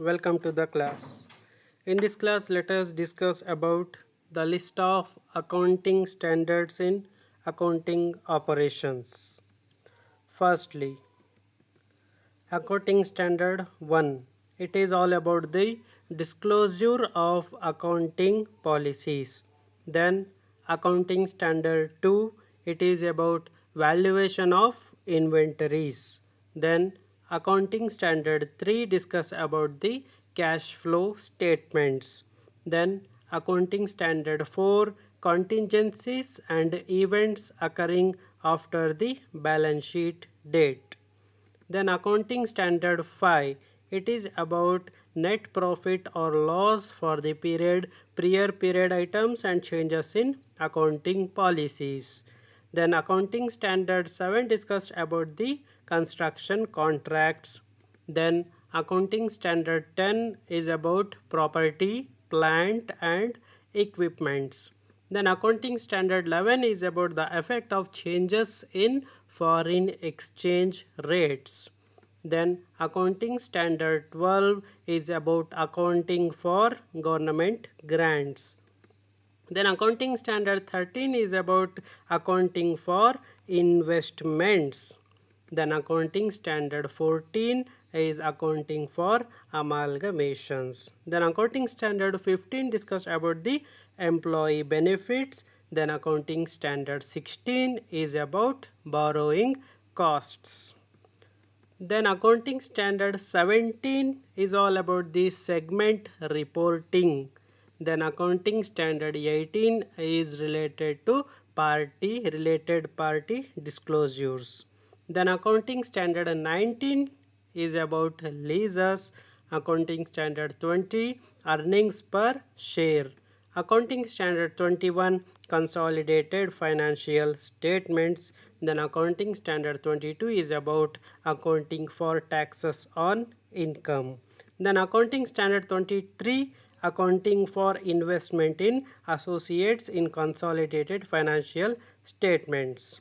welcome to the class. In this class, let us discuss about the list of accounting standards in accounting operations. Firstly, Accounting Standard 1. It is all about the disclosure of accounting policies. Then Accounting Standard 2. It is about valuation of inventories. Then Accounting Standard 3 discuss about the cash flow statements. Then Accounting Standard 4 contingencies and events occurring after the balance sheet date. Then accounting standard 5, it is about net profit or loss for the prior period items and changes in accounting policies. Then accounting standard 7 discussed about the construction contracts. Then accounting standard 10 is about property, plant and equipments. Then accounting standard 11 is about the effect of changes in foreign exchange rates. Then accounting standard 12 is about accounting for government grants. Then accounting standard 13 is about accounting for investments. Then accounting standard 14 is accounting for amalgamations. Then accounting standard 15 discussed about the employee benefits. Then accounting standard 16 is about borrowing costs. Then accounting standard 17 is all about the segment reporting. Then accounting standard 18 is related to related party disclosures. Then accounting standard 19 is about leases. Accounting standard 20 earnings per share. Accounting standard 21 consolidated financial statements. Then accounting standard 22 is about accounting for taxes on income. Then accounting standard 23 accounting for investment in associates in consolidated financial statements.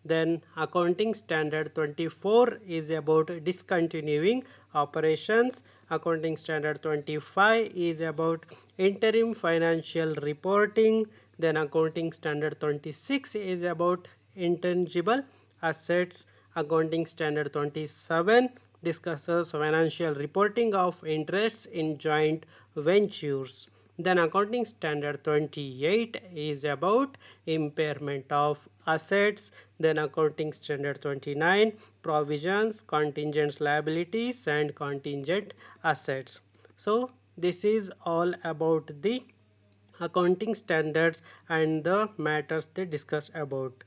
Then accounting standard 24 is about discontinuing operations. Accounting standard 25 is about interim financial reporting. Then accounting standard 26 is about intangible assets. Accounting standard 27 discusses financial reporting of interests in joint ventures. Then accounting standard 28 is about impairment of assets. Then accounting standard 29 provisions, contingent liabilities and contingent assets. So this is all about the accounting standards and the matters they discuss about.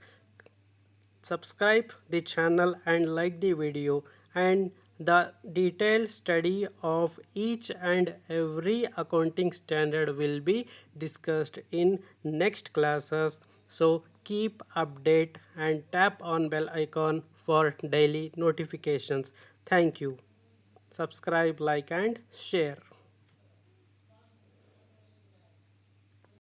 Subscribe the channel and like the video, and the detailed study of each and every accounting standard will be discussed in next classes. So keep update and tap on bell icon for daily notifications. Thank you. Subscribe, like and share.